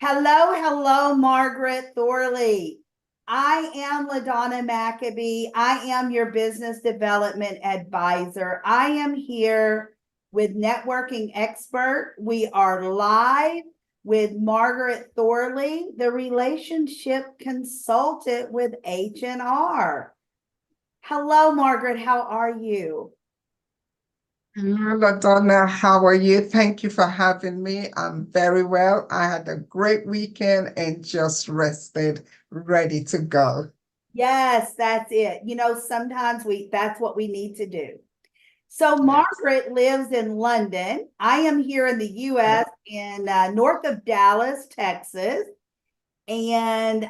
Hello, hello, Margaret Thorli. I am LaDonna Maccabee. I am your business development advisor. I am here with networking expert. We are live with Margaret Thorli, the relationship consultant with H&R. Hello, Margaret. How are you? Hello, Donna. How are you? Thank you for having me. I'm very well. I had a great weekend and just rested, ready to go. Yes, that's it. Sometimes that's what we need to do. So Yes. Margaret lives in London. I am here in the Yeah. U.S. in north of Dallas, Texas, and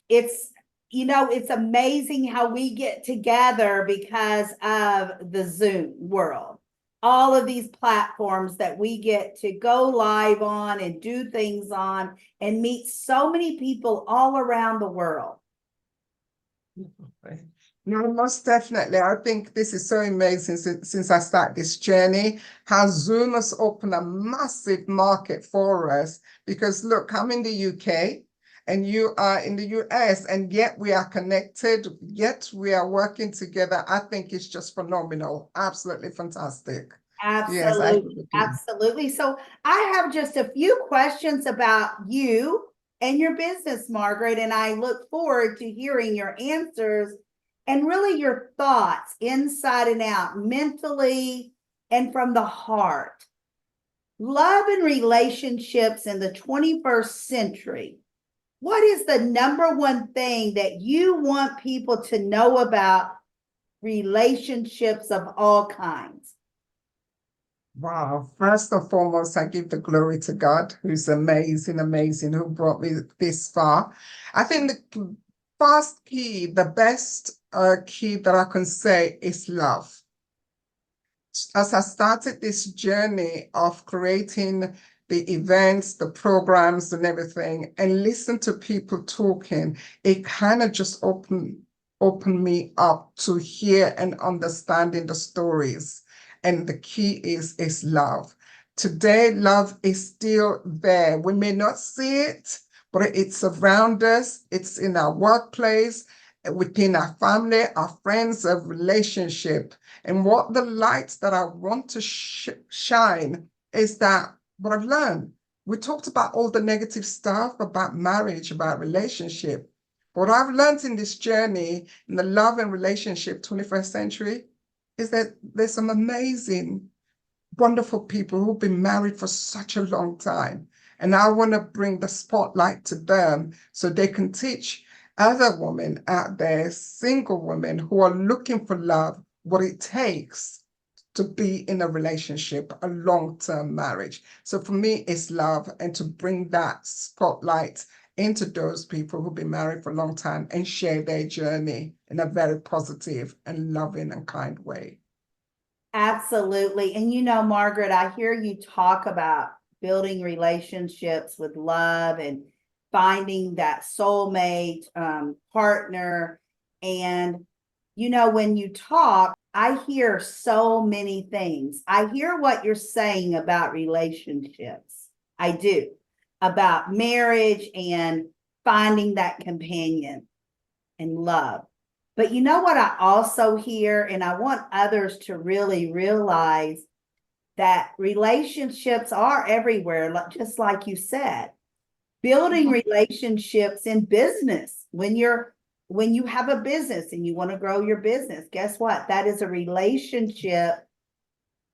it's amazing how we get together because of the Zoom world. All of these platforms that we get to go live on and do things on and meet so many people all around the world. No, most definitely. I think this is so amazing since I started this journey, how Zoom has opened a massive market for us. Because look, I'm in the UK and you are in the US, and yet we are connected, yet we are working together. I think it's just phenomenal. Absolutely fantastic. Yes, I agree Absolutely. with you. Absolutely. So I have just a few questions about you and your business, Margaret, and I look forward to hearing your answers and really your thoughts inside and out, mentally and from the heart. Love and relationships in the 21st century. What is the number one thing that you want people to know about relationships of all kinds? Wow. First and foremost, I give the glory to God, who's amazing, amazing, who brought me this far. I think the first key, the best key that I can say is love. As I started this journey of creating the events, the programs, and everything, and listen to people talking, it kind of just opened me up to hear and understanding the stories. And the key is love. Today, love is still there. We may not see it, but it's around us. It's in our workplace, within our family, our friends, a relationship. And what the lights that I want to shine is that what I've learned. We talked about all the negative stuff about marriage, about relationship. What I've learned in this journey, in the love and relationship 21st century, is that there's some amazing, wonderful people who've been married for such a long time. And I want to bring the spotlight to them so they can teach other women out there, single women who are looking for love, what it takes to be in a relationship, a long-term marriage. So for me, it's love, and to bring that spotlight into those people who've been married for a long time and share their journey in a very positive and loving and kind way. Absolutely. And Margaret, I hear you talk about building relationships with love and finding that soulmate partner. And, when you talk, I hear so many things. I hear what you're saying about relationships. I do, about marriage and finding that companion and love. But you know what I also hear, and I want others to really realize that relationships are everywhere, just like you said. Building Mhm. relationships in business. When you have a business and you want to grow your business, guess what? That is a relationship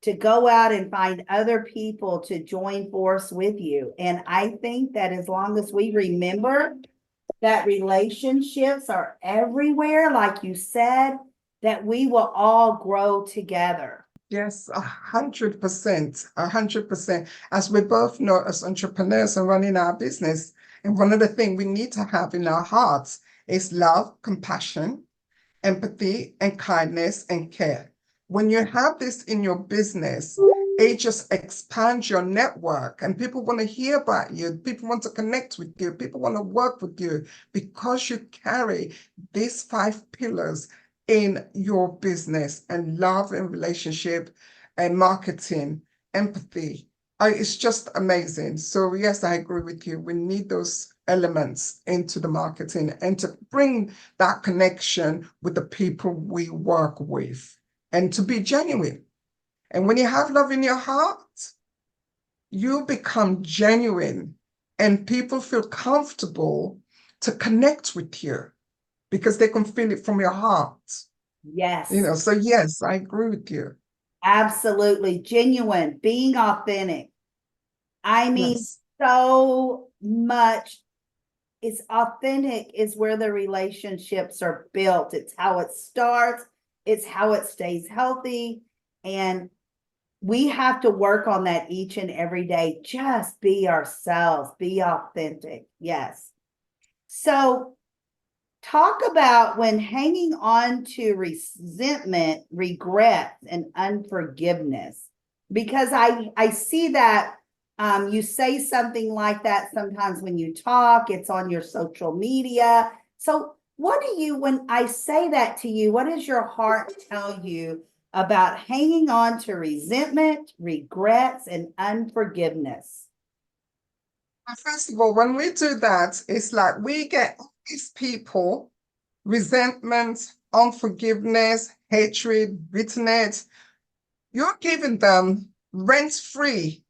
to go out and find other people to join force with you. And I think that as long as we remember that relationships are everywhere, like you said, that we will all grow together. Yes, 100%, 100%. As we both know, as entrepreneurs and running our business, and one of the things we need to have in our hearts is love, compassion, empathy, and kindness and care. When you have this in your business, it just expands your network, and people want to hear about you. People want to connect with you. People want to work with you because you carry these 5 pillars in your business: and love and relationship and marketing, empathy, It's just amazing. So yes, I agree with you. We need those elements into the marketing and to bring that connection with the people we work with and to be genuine. And when you have love in your heart, you become genuine and people feel comfortable to connect with you because they can feel it from your heart. Yes, So yes, I agree with you. absolutely. Genuine, being authentic. I mean, Yes. so much is authentic is where the relationships are built. It's how it starts, it's how it stays healthy. And we have to work on that each and every day. Just be ourselves, be authentic. Yes. So, talk about when hanging on to resentment, regret, and unforgiveness. Because I see that you say something like that sometimes when you talk, it's on your social media. So, what do you, when I say that to you, what does your heart tell you about hanging on to resentment, regrets, and unforgiveness? First of all, when we do that, it's like we get these people, resentment, unforgiveness, hatred, bitterness. You're giving them rent free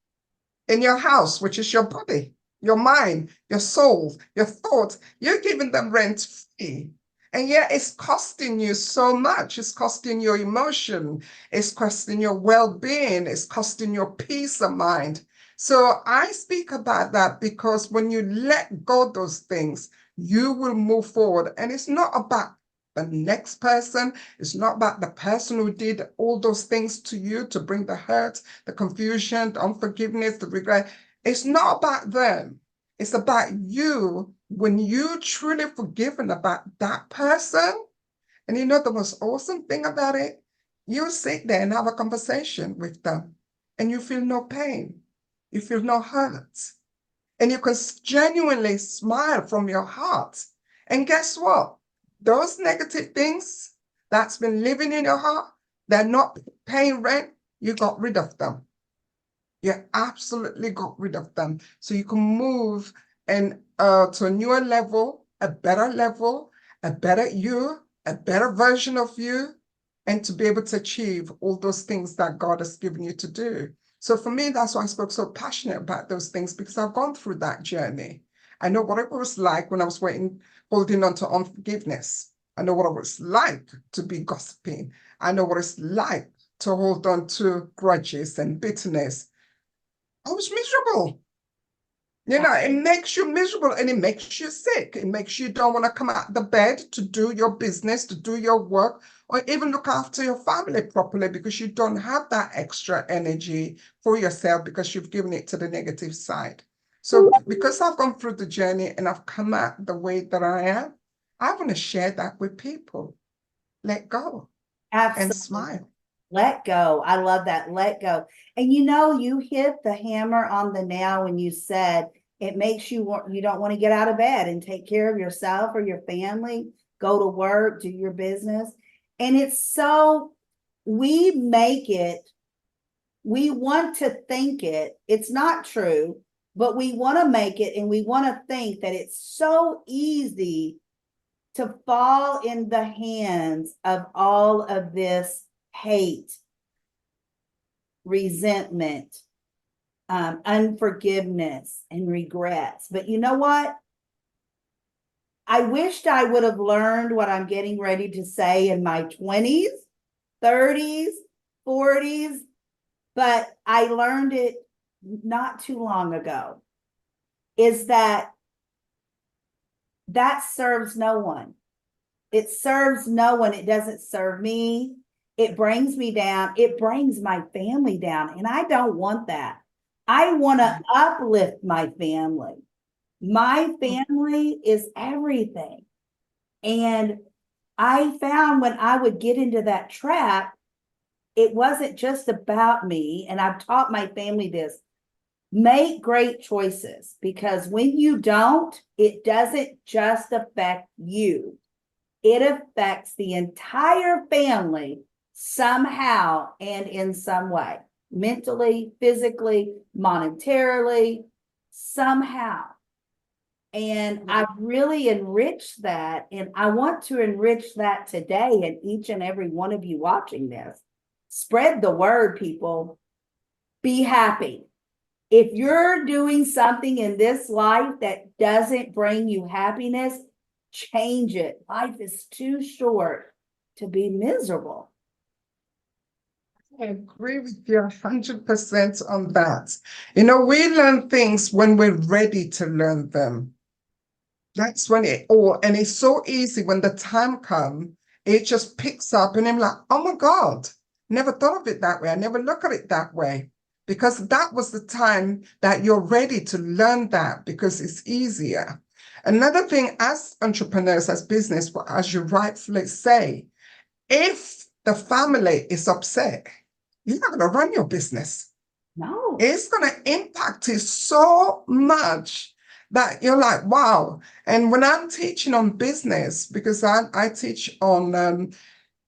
in your house, which is your body, your mind, your soul, your thoughts. You're giving them rent free. And yet it's costing you so much. It's costing your emotion. It's costing your well-being. It's costing your peace of mind. So I speak about that because when you let go of those things, you will move forward. And it's not about the next person. It's not about the person who did all those things to you to bring the hurt, the confusion, the unforgiveness, the regret. It's not about them. It's about you when you truly forgiven about that person. And the most awesome thing about it, you sit there and have a conversation with them and you feel no pain. You feel no hurt. And you can genuinely smile from your heart. And guess what? Those negative things that's been living in your heart, they're not paying rent, you got rid of them. You absolutely got rid of them. So you can move and to a newer level, a better you, a better version of you, and to be able to achieve all those things that God has given you to do. So for me, that's why I spoke so passionate about those things because I've gone through that journey. I know what it was like when I was holding on to unforgiveness. I know what it was like to be gossiping. I know what it's like to hold on to grudges and bitterness. I was miserable. It makes you miserable and it makes you sick. It makes you don't want to come out of the bed to do your business, to do your work, or even look after your family properly because you don't have that extra energy for yourself because you've given it to the negative side. So because I've gone through the journey and I've come out the way that I am, I want to share that with people. Let go and Absolutely. smile. Let go. I love that. Let go. And you hit the hammer on the nail when you said it makes you don't want to get out of bed and take care of yourself or your family, go to work, do your business. And it's so we make it, we want to think it, it's not true, but we want to make it and we want to think that it's so easy to fall in the hands of all of this hate, resentment, unforgiveness, and regrets. But you know what? I wished I would have learned what I'm getting ready to say in my 20s, 30s, 40s, but I learned it not too long ago. Is that serves no one. It serves no one. It doesn't serve me. It brings me down. It brings my family down. And I don't want that. I want to uplift my family. My family is everything. And I found when I would get into that trap, it wasn't just about me. And I've taught my family this: make great choices, because when you don't, it doesn't just affect you, it affects the entire family somehow and in some way. mentally, physically, monetarily, somehow. And I really enriched that. And I want to enrich that today. And each and every one of you watching this, spread the word, people. Be happy. If you're doing something in this life that doesn't bring you happiness, change it. Life is too short to be miserable. I agree with you 100% on that. You know, we learn things when we're ready to learn them. That's when it all, and it's so easy when the time comes, it just picks up, and I'm like, oh my God, never thought of it that way. I never look at it that way. Because that was the time that you're ready to learn that because it's easier. Another thing, as entrepreneurs, as business, as you rightfully say, if the family is upset, you're not going to run your business. No. It's going to impact it so much that you're like, wow. And when I'm teaching on business, because I teach on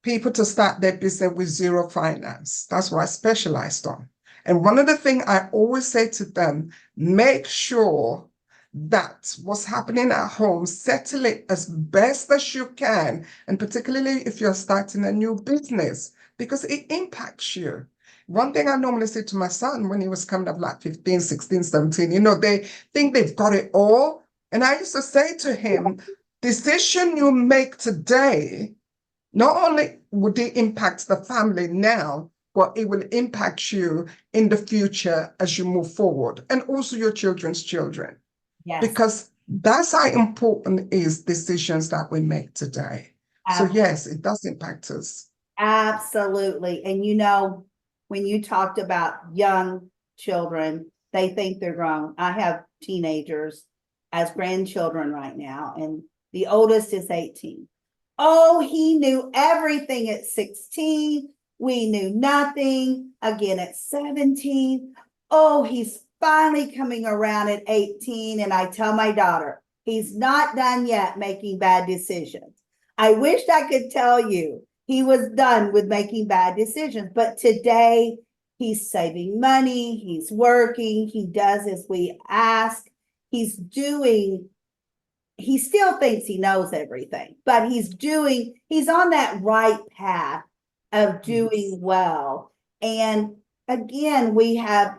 people to start their business with zero finance, that's what I specialized on. And one of the things I always say to them, make sure that what's happening at home, settle it as best as you can. And particularly if you're starting a new business, because it impacts you. One thing I normally say to my son when he was coming up like 15, 16, 17, you know, they think they've got it all. And I used to say to him, decision you make today, not only would it impact the family now, but it will impact you in the future as you move forward, and also your children's children. Yes. Because that's how important is decisions that we make today. So yes, it does impact us. Absolutely. And you know, when you talked about young children, they think they're grown. I have teenagers as grandchildren right now, and the oldest is 18. Oh, he knew everything at 16. We knew nothing. Again at 17. Oh, he's finally coming around at 18. And I tell my daughter, he's not done yet making bad decisions. I wished I could tell you he was done with making bad decisions, but today he's saving money, he's working, he does as we ask, he's doing, he still thinks he knows everything, but he's on that right path of doing well. And again, we have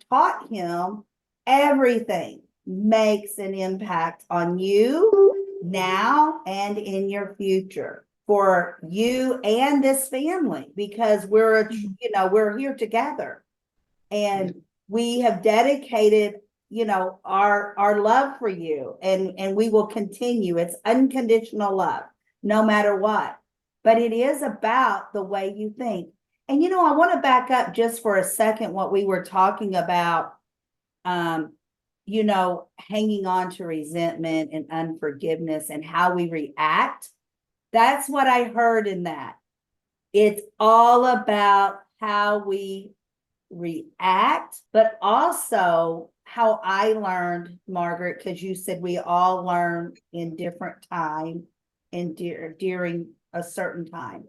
taught him everything makes an impact on you now and in your future, for you and this family, because we're here together, and we have dedicated our love for you, and we will continue. It's unconditional love no matter what, but it is about the way you think. And I want to back up just for a second what we were talking about, hanging on to resentment and unforgiveness and how we react. That's what I heard in that. It's all about how we react, but also how I learned, Margaret, because you said we all learn in different time and during a certain time.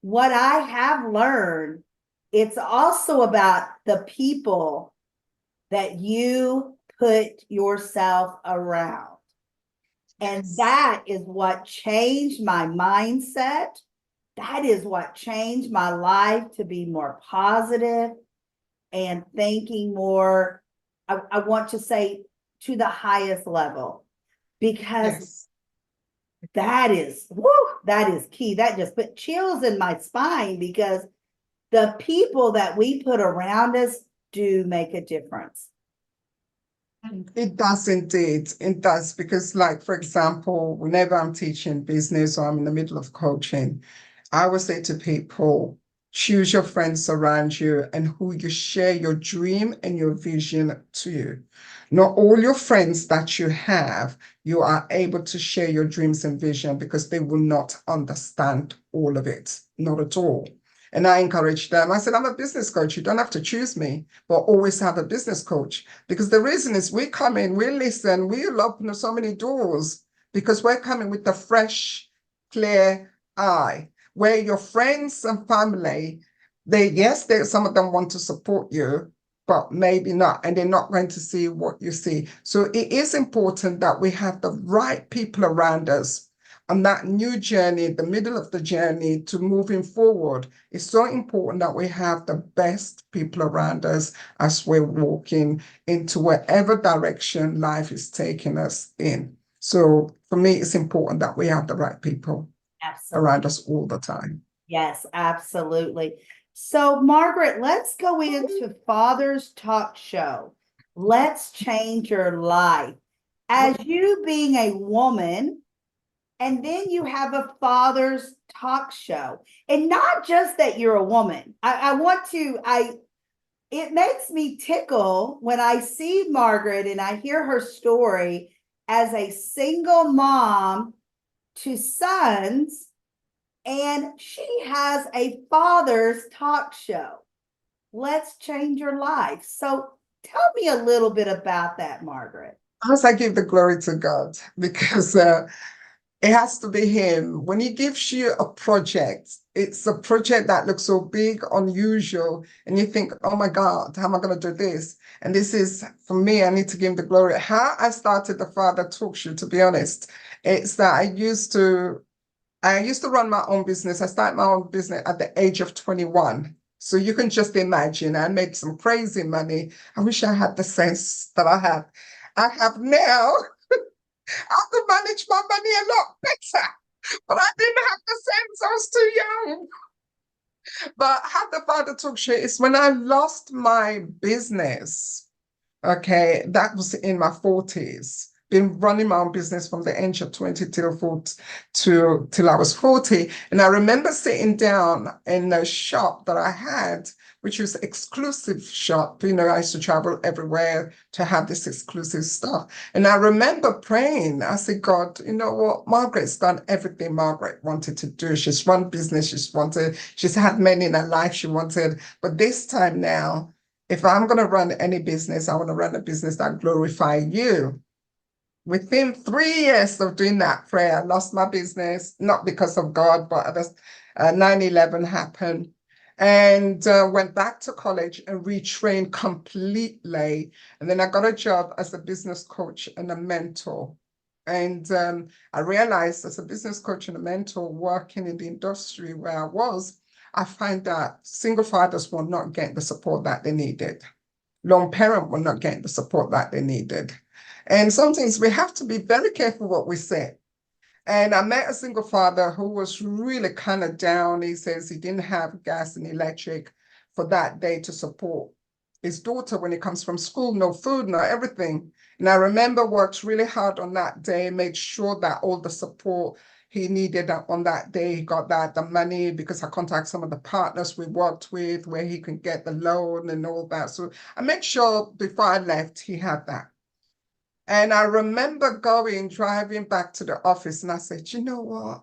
What I have learned, it's also about the people that you put yourself around. And that is what changed my mindset. That is what changed my life to be more positive and thinking more, I want to say, to the highest level, because that is key. That just put chills in my spine, because the people that we put around us do make a difference. It does indeed. It does, because like, for example, whenever I'm teaching business or I'm in the middle of coaching, I would say to people, choose your friends around you and who you share your dream and your vision to. Not all your friends that you have, you are able to share your dreams and vision, because they will not understand all of it. Not at all. And I encourage them. I said, I'm a business coach. You don't have to choose me, but always have a business coach. Because the reason is we come in, we listen, we'll open so many doors, because we're coming with a fresh, clear eye, where your friends and family some of them want to support you, but maybe not, and they're not going to see what you see. So it is important that we have the right people around us on that new journey, the middle of the journey to moving forward. It's so important that we have the best people around us as we're walking into whatever direction life is taking us in. So for me, it's important that we have the right people Absolutely. around us all the time. Yes, absolutely. So, Margaret, let's go into Father's Talk Show. Let's change your life. As you being a woman, and then you have a father's talk show. And not just that you're a woman. It makes me tickle when I see Margaret and I hear her story as a single mom to sons, and she has a father's talk show. Let's change your life. So tell me a little bit about that, Margaret. As I give the glory to God, because it has to be Him. When He gives you a project, it's a project that looks so big, unusual, and you think, oh my God, how am I going to do this? And this is, for me, I need to give Him the glory. How I started the Father Talk Show, to be honest, it's that I used to run my own business. I started my own business at the age of 21. So you can just imagine, I made some crazy money. I wish I had the sense that I have now. I could manage my money a lot better, but I didn't have the sense. I was too young. But how the Father Talk Show is when I lost my business. Okay, that was in my 40s. Been running my own business from the age of 20 till 40, till I was 40. And I remember sitting down in a shop that I had, which was exclusive shop. You know, I used to travel everywhere to have this exclusive stuff. And I remember praying. I said, God, you know what? Margaret's done everything Margaret wanted to do. She's run business. She's had men in her life she wanted. But this time now, if I'm going to run any business, I want to run a business that glorifies you. Within 3 years of doing that prayer, I lost my business, not because of God, but 9/11 happened, and went back to college and retrained completely. And then I got a job as a business coach and a mentor. And I realized as a business coach and a mentor working in the industry where I was, I find that single fathers were not getting the support that they needed. Lone parents were not getting the support that they needed. And sometimes we have to be very careful what we say. And I met a single father who was really kind of down. He says he didn't have gas and electric for that day to support his daughter when he comes from school, no food, no everything. And I remember worked really hard on that day, made sure that all the support he needed on that day, he got the money, because I contacted some of the partners we worked with where he could get the loan and all that. So I made sure before I left, he had that. And I remember driving back to the office, and I said, you know what?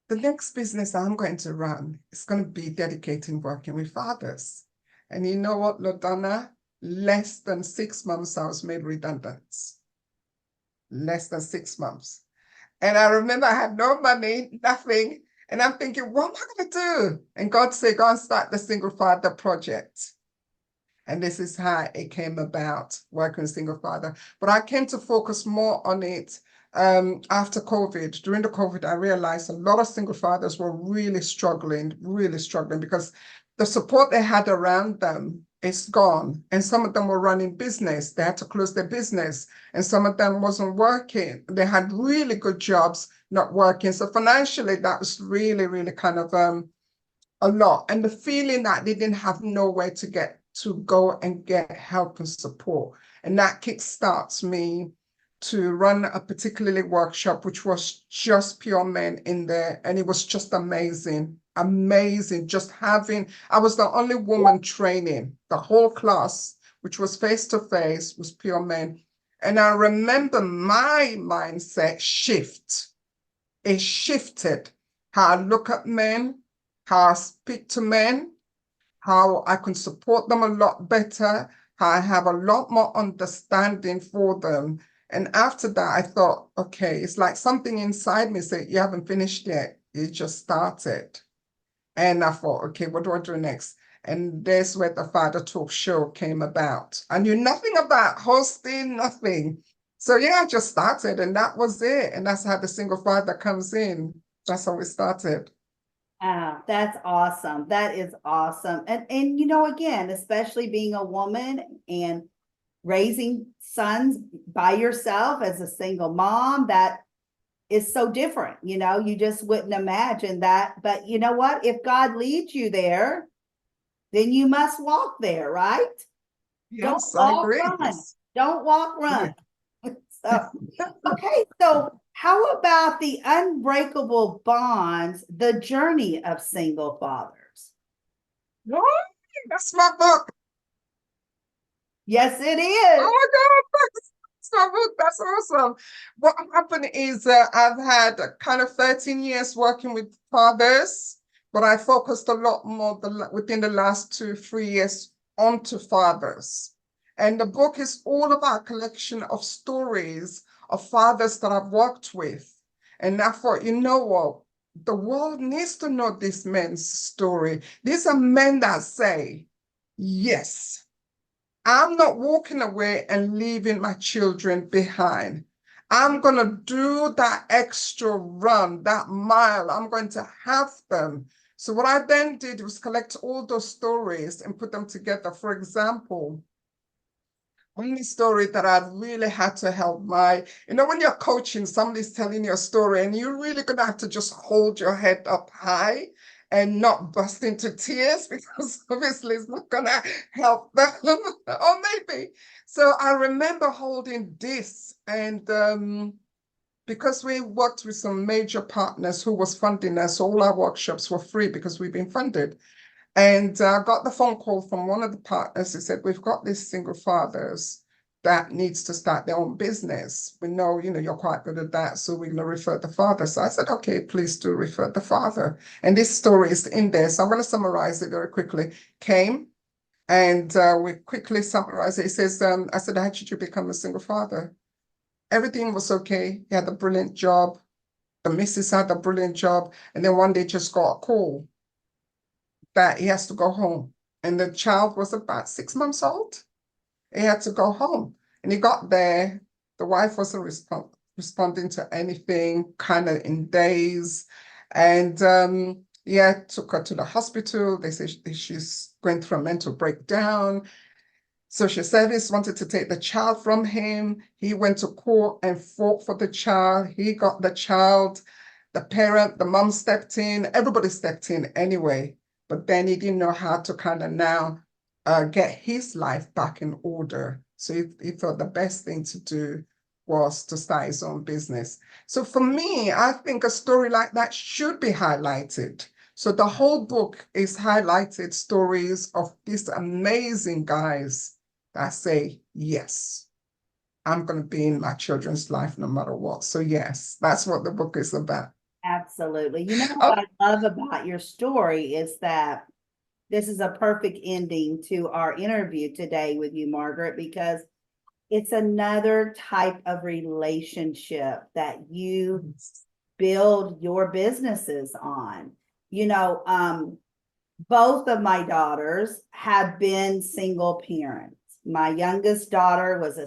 The next business I'm going to run is going to be dedicating working with fathers. And you know what, LaDonna? Less than 6 months, I was made redundant. Less than 6 months. And I remember I had no money, nothing. And I'm thinking, what am I going to do? And God said, go and start the Single Father Project. And this is how it came about, working with single father. But I came to focus more on it after COVID. During the COVID, I realized a lot of single fathers were really struggling, because the support they had around them is gone. And some of them were running business. They had to close their business. And some of them wasn't working. They had really good jobs, not working. So financially, that was really, really kind of a lot. And the feeling that they didn't have nowhere to go and get help and support. And that kickstarts me to run a particularly workshop, which was just pure men in there. And it was just amazing, amazing. I was the only woman training. The whole class, which was face-to-face, was pure men. And I remember my mindset shift. It shifted how I look at men, how I speak to men, how I can support them a lot better, how I have a lot more understanding for them. And after that, I thought, okay, it's like something inside me said, you haven't finished yet. You just started. And I thought, okay, what do I do next? And there's where the Father Talk show came about. I knew nothing about hosting, nothing. So yeah, I just started and that was it. And that's how the single father comes in. That's how we started. That's awesome. That is awesome. And again, especially being a woman and raising sons by yourself as a single mom, that is so different. You just wouldn't imagine that. But you know what? If God leads you there, then you must walk there, right? Don't Yes, I walk, agree. run. Don't walk, Yeah. run. So, okay, so how about the unbreakable bonds, the journey of single fathers? Oh, that's my book. Yes, it is. Oh my God, that's my book. That's awesome. What happened is I've had kind of 13 years working with fathers, but I focused a lot more within the last 2, 3 years onto fathers. And the book is all about a collection of stories of fathers that I've worked with. And I thought, you know what? The world needs to know this man's story. These are men that say, yes. I'm not walking away and leaving my children behind. I'm going to do that extra run, that mile. I'm going to have them. So what I then did was collect all those stories and put them together. For example, one story that I really had to help when you're coaching, somebody's telling you a story and you're really going to have to just hold your head up high and not bust into tears because obviously it's not going to help them. Or maybe. So I remember holding this and because we worked with some major partners who was funding us, all our workshops were free because we've been funded. And I got the phone call from one of the partners who said, we've got these single fathers that needs to start their own business. We know, you're quite good at that, so we're going to refer the father. So I said, okay, please do refer the father. And this story is in there. So I'm going to summarize it very quickly. Came and we quickly summarize it. It says, I said, how did you become a single father? Everything was okay. He had a brilliant job. The missus had a brilliant job. And then one day just got a call that he has to go home. And the child was about 6 months old. He had to go home. And he got there. The wife wasn't responding to anything, kind of in days. And yeah, took her to the hospital. They said she's going through a mental breakdown. Social service wanted to take the child from him. He went to court and fought for the child. He got the child. The parent, the mom stepped in. Everybody stepped in anyway. But then he didn't know how to kind of now get his life back in order. So he thought the best thing to do was to start his own business. So for me, I think a story like that should be highlighted. So the whole book is highlighted stories of these amazing guys that say, yes, I'm going to be in my children's life no matter what. So yes, that's what the book is about. Absolutely. Oh, What I love about your story is that this is a perfect ending to our interview today with you, Margaret, because it's another type of relationship that you build your businesses on. You know, both of my daughters have been single parents. My youngest daughter was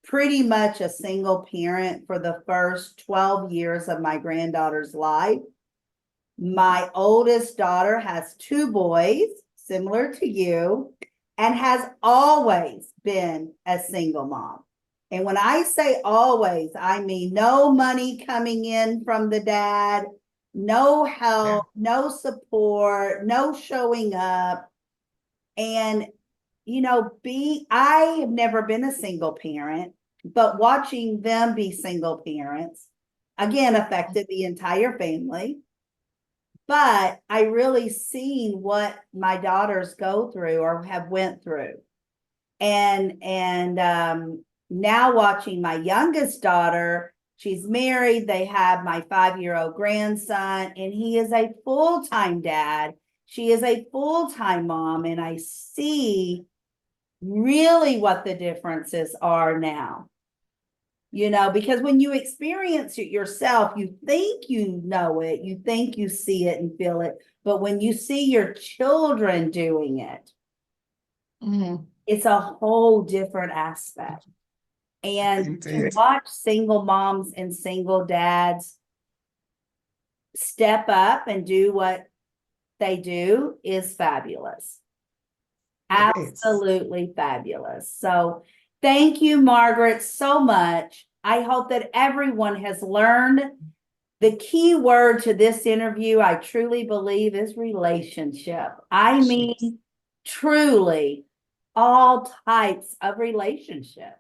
pretty much a single parent for the first 12 years of my granddaughter's life. My oldest daughter has two boys, similar to you, and has always been a single mom. And when I say always, I mean no money coming in from the dad, no yeah, help, no support, no showing up. And, I have never been a single parent, but watching them be single parents again affected the entire family. But I really seen what my daughters go through or have went through. And now watching my youngest daughter, she's married, they have my 5-year-old grandson, and he is a full-time dad. She is a full-time mom, and I see really what the differences are now. you know, because when you experience it yourself, you think you know it, you think you see it and feel it, but when you see your children doing it, Mhm. it's a whole different aspect. And to Indeed. watch single moms and single dads step up and do what they do is fabulous. It is. Absolutely fabulous. So thank you, Margaret, so much. I hope that everyone has learned the key word to this interview, I truly believe, is relationship. I mean, truly, all types of relationships.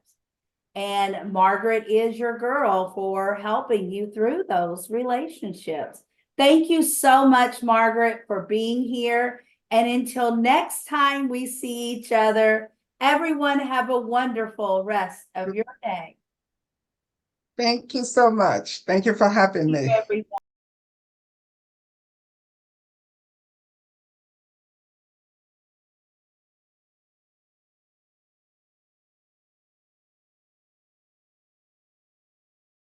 And Margaret is your girl for helping you through those relationships. Thank you so much, Margaret, for being here. And until next time we see each other, everyone have a wonderful rest of your day. Thank you so much. Thank you for having Thank me. you, everyone.